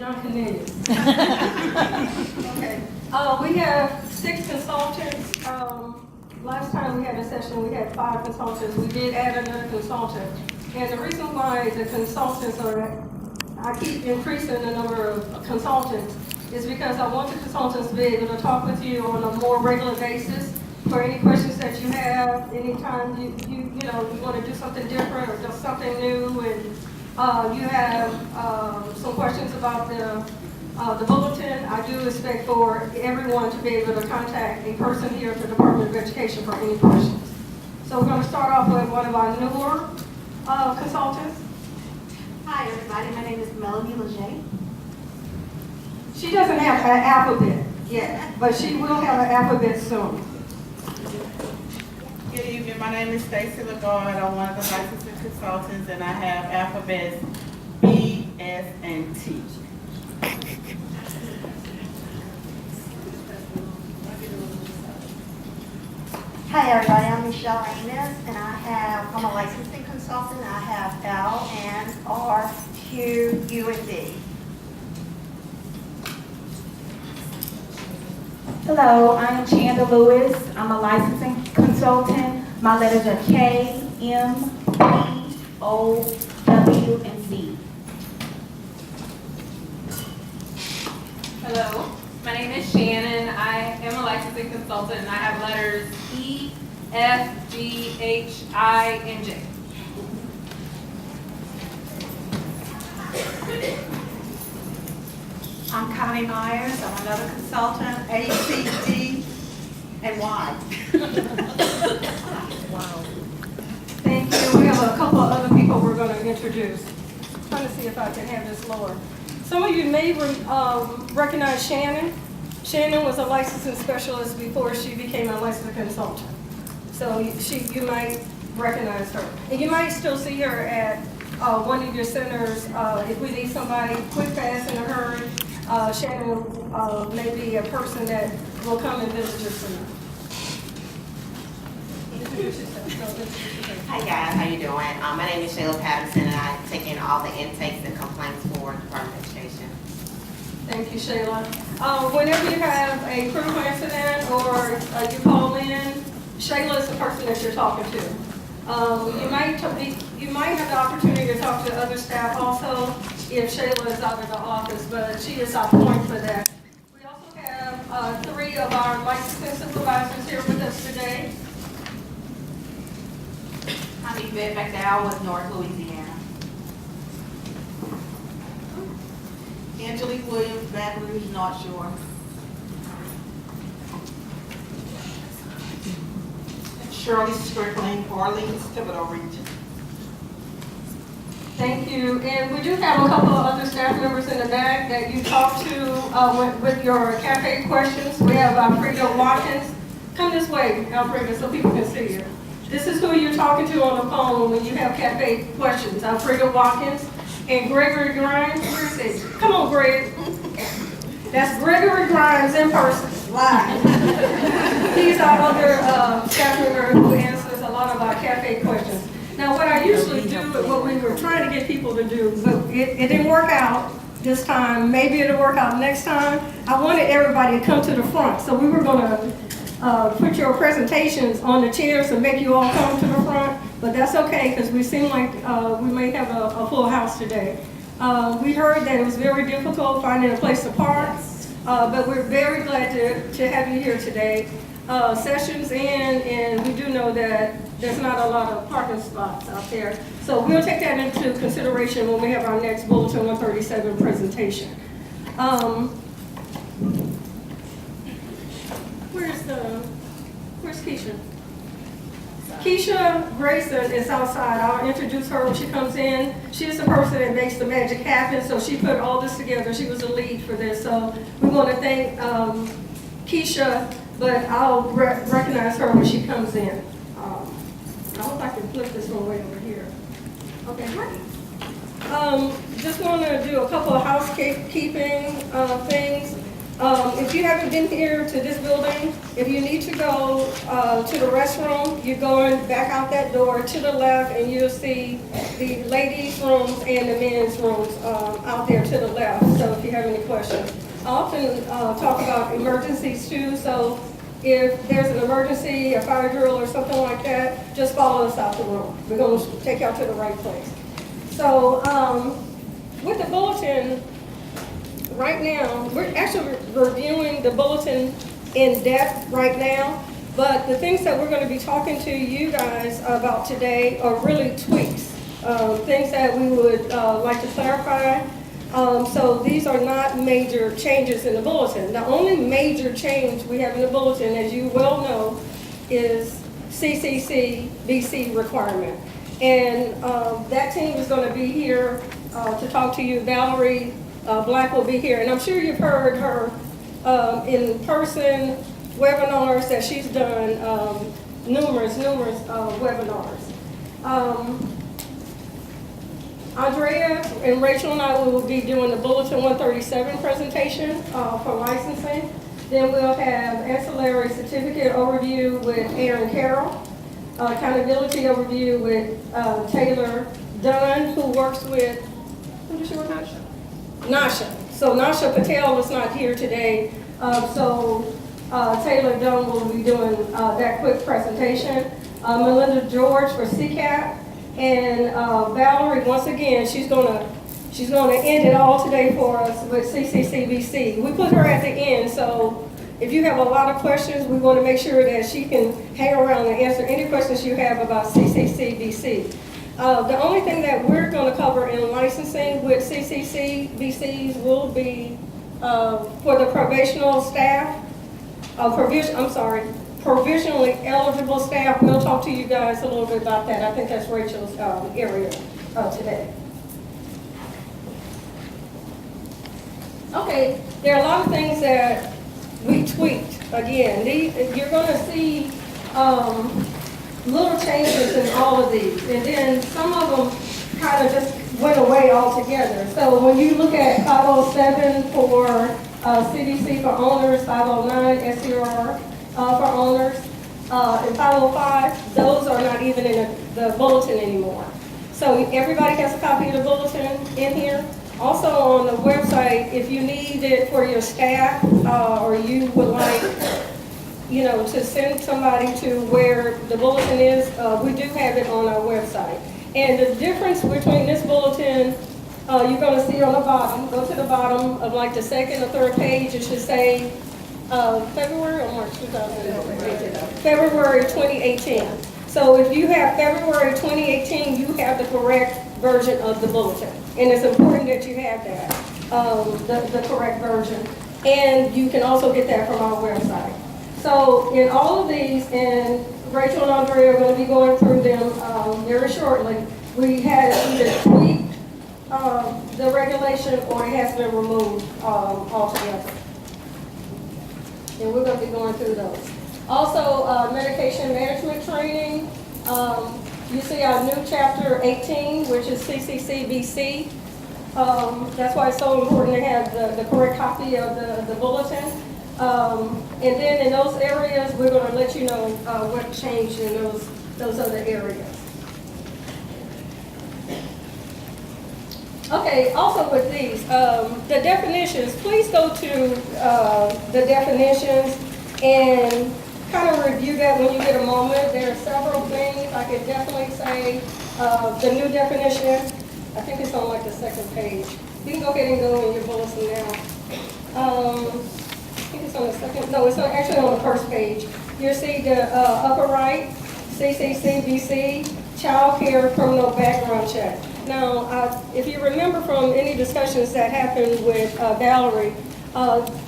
John Cornelius. Okay. We have 6 consultants. Last time we had a session, we had 5 consultants. We did add another consultant. And the reason why the consultants I keep increasing the number of consultants is because I want the consultants to be able to talk with you on a more regular basis for any questions that you have, anytime you want to do something different or just something new, and you have some questions about the bulletin. I do expect for everyone to be able to contact a person here at the Department of Education for any questions. So we're going to start off with one of our newer consultants. Hi everybody, my name is Melanie Leger. She doesn't have an alphabet yet, but she will have an alphabet soon. Good evening, my name is Stacy Lagarde. I'm one of the licensing consultants and I have alphabets B, S, and T. Hi everybody, I'm Michelle Amos and I'm a licensing consultant. I have L, N, R, Q, U, and D. Hello, I'm Chanda Lewis. I'm a licensing consultant. My letters are K, M, P, O, W, and Z. Hello, my name is Shannon. I am a licensing consultant and I have letters E, F, G, H, I, and J. I'm Connie Myers. I'm another consultant, A, C, D, and Y. Wow. Thank you. We have a couple of other people we're going to introduce. Trying to see if I can have this lower. Some of you may recognize Shannon. Shannon was a licensing specialist before she became a licensing consultant. So you might recognize her. And you might still see her at one of your centers. If we need somebody quick, fast, in a hurry, Shannon may be a person that will come and visit your center. Hi guys, how you doing? My name is Shayla Patterson and I take in all the intakes and complaints for Department of Education. Thank you, Shayla. Whenever you have a critical incident or you call in, Shayla is the person that you're talking to. You might have the opportunity to talk to other staff also if Shayla is out of the office, but she is our point for that. We also have 3 of our licensing supervisors here with us today. I'm Yvette McDowell with North Louisiana. Angelique Williams, Baton Rouge, North Shore. Shirley Strickling, Orleans, Thibodeau region. Thank you. And we do have a couple of other staff members in the back that you talk to with your cafe questions. We have Alfredo Watkins. Come this way, Alfredo, so people can see you. This is who you're talking to on the phone when you have cafe questions. Alfredo Watkins and Gregory Grimes. Where is he? Come on, Greg. That's Gregory Grimes in person, live. He's our other staff member who answers a lot of our cafe questions. Now, what I usually do, what we were trying to get people to do, but it didn't work out this time. Maybe it'll work out next time. I wanted everybody to come to the front, so we were going to put your presentations on the chairs and make you all come to the front, but that's okay because we seem like we may have a full house today. We heard that it was very difficult finding a place to park, but we're very glad to have you here today. Sessions in, and we do know that there's not a lot of parking spots out there. So we'll take that into consideration when we have our next Bulletin 137 presentation. Where's Keisha? Keisha Grayson is outside. I'll introduce her when she comes in. She's the person that makes the magic happen, so she put all this together. She was the lead for this. So we want to thank Keisha, but I'll recognize her when she comes in. I hope I can flip this one way over here. Okay, great. Just want to do a couple of housekeeping things. If you haven't been here to this building, if you need to go to the restroom, you're going back out that door to the left and you'll see the ladies' rooms and the men's rooms out there to the left. So if you have any questions. I often talk about emergencies too, so if there's an emergency, a fire drill or something like that, just follow us out the room. We're going to take you out to the right place. So with the bulletin, right now, we're actually reviewing the bulletin in depth right now, but the things that we're going to be talking to you guys about today are really tweaks, things that we would like to clarify. So these are not major changes in the bulletin. The only major change we have in the bulletin, as you well know, is CCCBC requirement. And that team is going to be here to talk to you. Valerie Black will be here. And I'm sure you've heard her in-person webinars that she's done, numerous webinars. Andrea and Rachel and I will be doing the Bulletin 137 presentation for licensing. Then we'll have ancillary certificate overview with Aaron Carroll, accountability overview with Taylor Dunn, who works with, who does she work with? Nasha. So Nasha Patel is not here today, so Taylor Dunn will be doing that quick presentation. Melinda George for CCAP. And Valerie, once again, she's gonna end it all today for us with CCCBC. We put her at the end, so if you have a lot of questions, we want to make sure that she can hang around and answer any questions you have about CCCBC. The only thing that we're going to cover in licensing with CCCBCs will be for the provisional staff, provisionally eligible staff. We'll talk to you guys a little bit about that. I think that's Rachel's area today. Okay, there are a lot of things that we tweaked. Again, you're going to see little changes in all of these, and then some of them kind of just went away altogether. So when you look at 507 for CDC for owners, 509 SCR for owners, and 505, those are not even in the bulletin anymore. So everybody has a copy of the bulletin in here. Also on the website, if you need it for your staff or you would like, to send somebody to where the bulletin is, we do have it on our website. And the difference between this bulletin, you're going to see on the bottom, go to the bottom of like the second or third page, it should say February or March 2018? February 2018. So if you have February 2018, you have the correct version of the bulletin. And it's important that you have that, the correct version. And you can also get that from our website. So in all of these, and Rachel and Andrea are going to be going through them very shortly, we had either tweaked the regulation or it has been removed altogether. And we're going to be going through those. Also, medication management training. You see our new chapter 18, which is CCCBC. That's why it's so important to have the correct copy of the bulletin. And then in those areas, we're going to let you know what changed in those other areas. Okay, also with these, the definitions, please go to the definitions and kind of review that when you get a moment. There are several things. I could definitely say the new definition, I think it's on like the second page. You can go ahead and go in your bulletin now. I think it's on the second, no, it's actually on the first page. You'll see the upper right, CCCBC, Child Care Criminal Background Check. Now, if you remember from any discussions that happened with Valerie,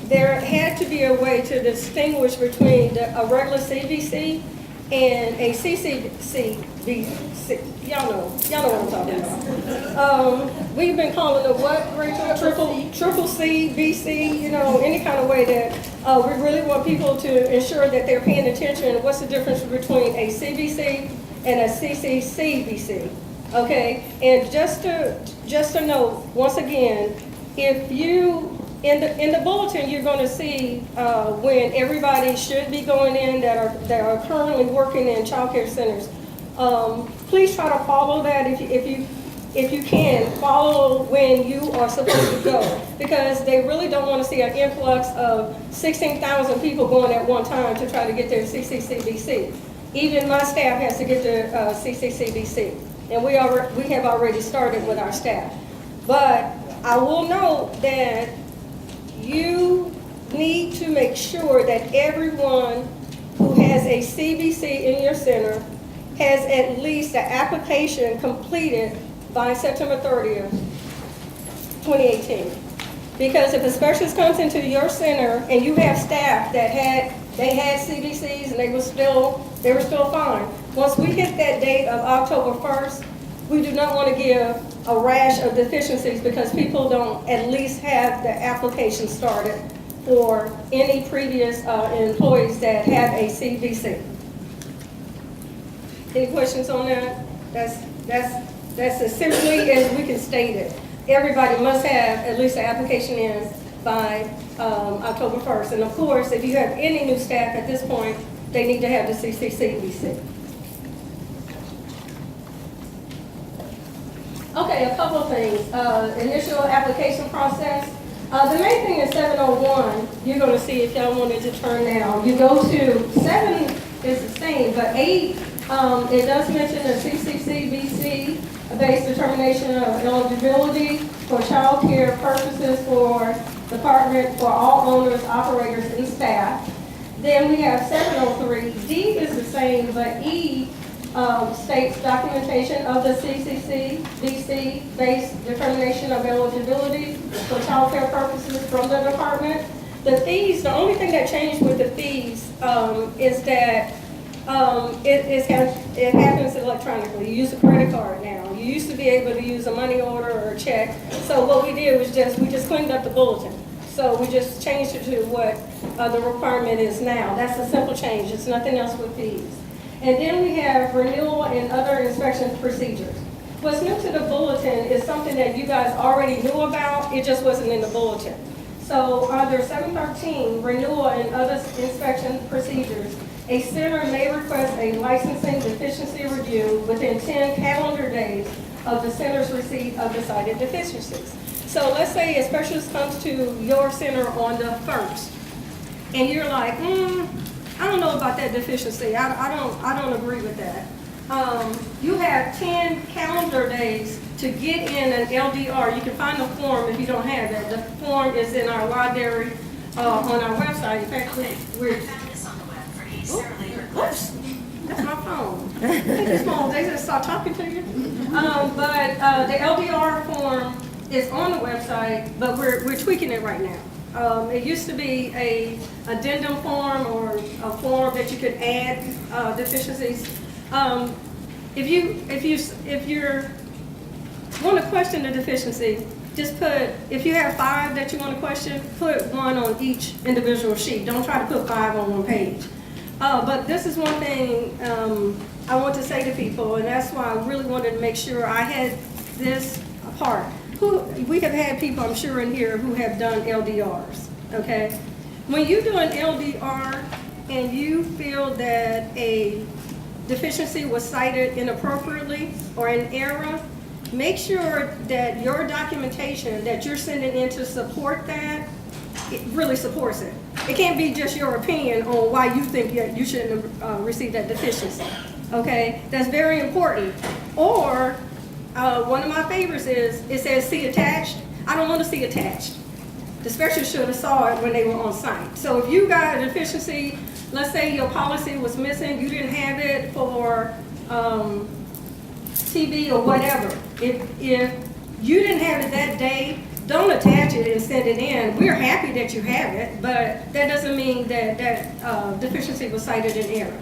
there had to be a way to distinguish between a regular CBC and a CCCBC. Y'all know what I'm talking about. We've been calling it what, Rachel? Triple C, BC, any kind of way that we really want people to ensure that they're paying attention. What's the difference between a CBC and a CCCBC? Okay, and just to note, once again, if you, in the bulletin, you're going to see when everybody should be going in that are currently working in child care centers. Please try to follow that. If you if you can, follow when you are supposed to go. Because they really don't want to see an influx of 16,000 people going at one time to try to get their CCCBC. Even my staff has to get their CCCBC. And we have already started with our staff. But I will note that you need to make sure that everyone who has a CBC in your center has at least an application completed by September 30th, 2018. Because if a specialist comes into your center and you have staff that had CBCs and they were still fine, once we hit that date of October 1st, we do not want to give a rash of deficiencies because people don't at least have the application started for any previous employees that have a CBC. Any questions on that? That's as simply as we can state it. Everybody must have at least an application in by October 1st. And of course, if you have any new staff at this point, they need to have the CCCBC. Okay, a couple of things. Initial application process. The main thing is 701. You're going to see if y'all wanted to turn down. You go to 7 is the same, but 8, it does mention the CCCBC based determination of eligibility for child care purposes for department for all owners, operators, and staff. Then we have 703. D is the same, but E states documentation of the CCCBC based determination of eligibility for child care purposes from the department. The fees, the only thing that changed with the fees is that it happens electronically. You use a credit card now. You used to be able to use a money order or a check. So what we did was we just cleaned up the bulletin. So we just changed it to what the requirement is now. That's a simple change. It's nothing else with fees. And then we have renewal and other inspection procedures. What's new to the bulletin is something that you guys already knew about. It just wasn't in the bulletin. So under 713, renewal and other inspection procedures, a center may request a licensing deficiency review within 10 calendar days of the center's receipt of the cited deficiencies. So let's say a specialist comes to your center on the 1st, and you're like, I don't know about that deficiency. I don't agree with that. You have 10 calendar days to get in an LDR. You can find the form if you don't have it. The form is in our library on our website. In fact, we're oops, that's my phone. I think this phone, they just start talking to you. But the LDR form is on the website, but we're tweaking it right now. It used to be a addendum form or a form that you could add deficiencies. If you want to question the deficiency, just put, if you have 5 that you want to question, put 1 on each individual sheet. Don't try to put 5 on one page. But this is one thing I want to say to people, and that's why I really wanted to make sure I had this part. We have had people, I'm sure, in here who have done LDRs, okay? When you do an LDR and you feel that a deficiency was cited inappropriately or in error, make sure that your documentation that you're sending in to support that, it really supports it. It can't be just your opinion on why you think you shouldn't have received that deficiency, okay? That's very important. Or, one of my favorites is, it says see attached. I don't want to see attached. The specialist should have saw it when they were on site. So if you got a deficiency, let's say your policy was missing, you didn't have it for TB or whatever. If you didn't have it that day, don't attach it and send it in. We're happy that you have it, but that doesn't mean that that deficiency was cited in error.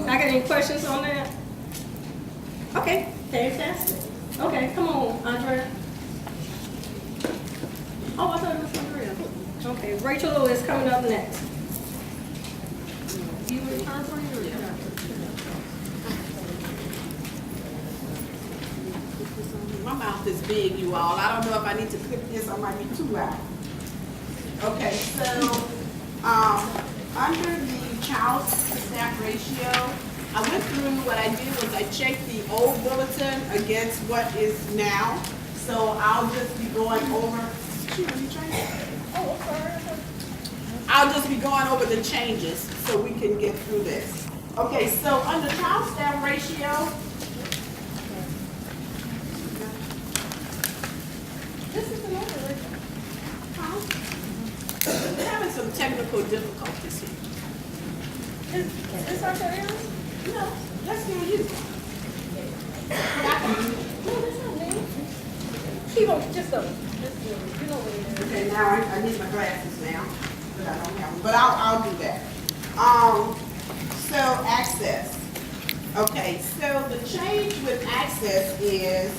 I got any questions on that? Okay, fantastic. Okay, come on, Andrea. Oh, I thought it was Andrea. Okay, Rachel is coming up next. You return for you or you? My mouth is big, you all. I don't know if I need to clip this. I might be too loud. Okay, so under the child to staff ratio, I went through, what I did was I checked the old bulletin against what is now. So I'll just be going over, I'll just be going over the changes so we can get through this. Okay, so under child staff ratio, this is an overlay. We're having some technical difficulties here. Is this our area? No, let's hear you. No, that's not me. Keep on, just go. You know what it is. Okay, now I need my glasses now, but I don't have them, but I'll do that. So access. Okay, so the change with access is,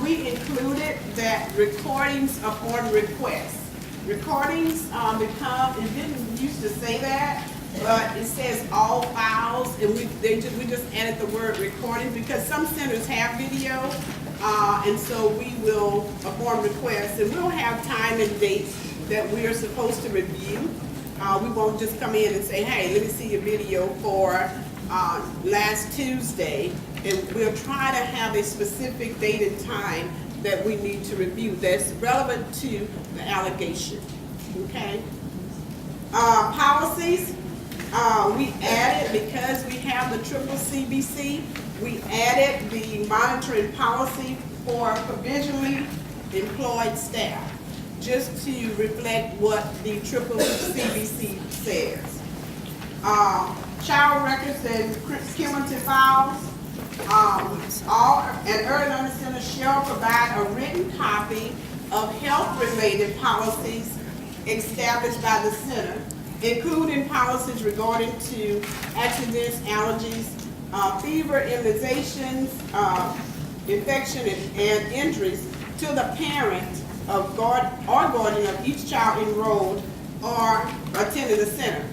we included that recordings upon request. Recordings become, it didn't used to say that, but it says all files, and we just added the word recording because some centers have video, and so we will, upon request, and we'll have time and dates that we are supposed to review. We won't just come in and say, hey, let me see your video for last Tuesday, and we'll try to have a specific date and time that we need to review that's relevant to the allegation, okay? Policies, we added, because we have the CCCBC, we added the monitoring policy for provisionally employed staff, just to reflect what the CCCBC says. Child records and cumulative files, all and early learning centers shall provide a written copy of health-related policies established by the center, including policies regarding to accidents, allergies, fever, immunizations, infection, and injuries to the parent of guardian of each child enrolled or attending the center.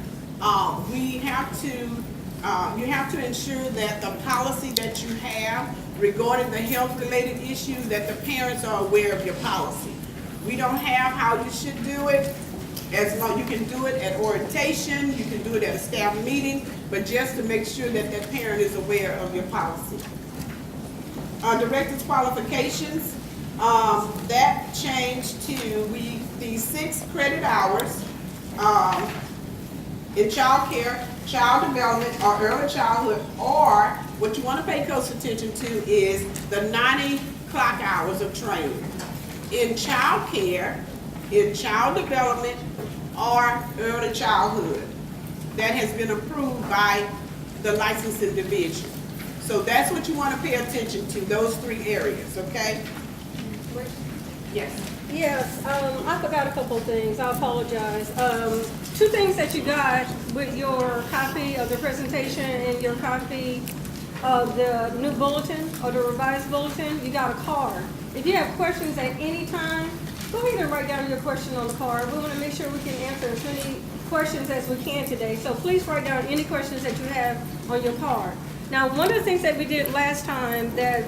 You have to ensure that the policy that you have regarding the health-related issue, that the parents are aware of your policy. We don't have how you should do it. As long you can do it at orientation, you can do it at a staff meeting, but just to make sure that that parent is aware of your policy. Director's qualifications, that changed to the 6 credit hours in child care, child development, or early childhood, or what you want to pay close attention to is the 90 clock hours of training in child care, in child development, or early childhood. That has been approved by the licensing division. So that's what you want to pay attention to, those 3 areas, okay? Yes. Yes, I forgot a couple of things. I apologize. 2 things that you got with your copy of the presentation and your copy of the new bulletin or the revised bulletin, you got a card. If you have questions at any time, go ahead and write down your question on the card. We want to make sure we can answer as many questions as we can today. So please write down any questions that you have on your card. Now, one of the things that we did last time that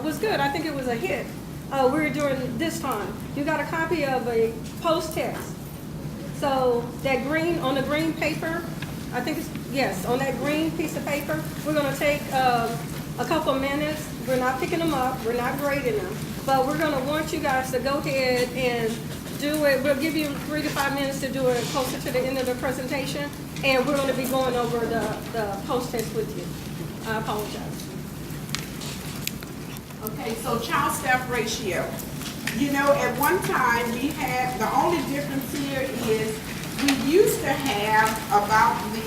was good, I think it was a hit, we're doing this time. You got a copy of a post-test. So that green, on the green paper, I think it's, yes, on that green piece of paper, we're gonna take a couple minutes. We're not picking them up, we're not grading them, but we're gonna want you guys to go ahead and do it. We'll give you 3 to 5 minutes to do it closer to the end of the presentation, and we're gonna be going over the post-test with you. I apologize. Okay, so child staff ratio. You know, at one time we had, the only difference here is we used to have about the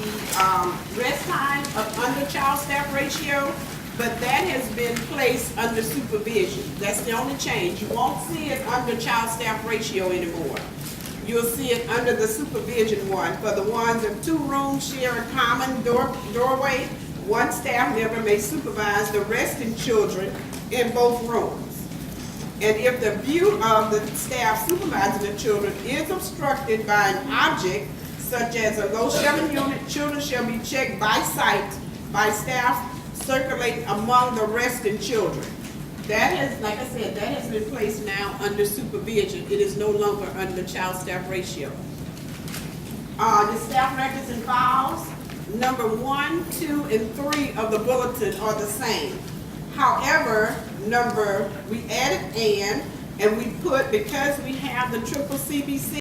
rest time of under child staff ratio, but that has been placed under supervision. That's the only change. You won't see it under child staff ratio anymore. You'll see it under the supervision one. For the ones of 2 rooms share a common doorway, 1 staff member may supervise the resting children in both rooms. And if the view of the staff supervising the children is obstructed by an object, such as a low-shelving unit, children shall be checked by sight by staff circulating among the resting children. That has, like I said, that has been placed now under supervision. It is no longer under child staff ratio. The staff records and files, number 1, 2, and 3 of the bulletin are the same. However, we added and we put, because we have the CCCBC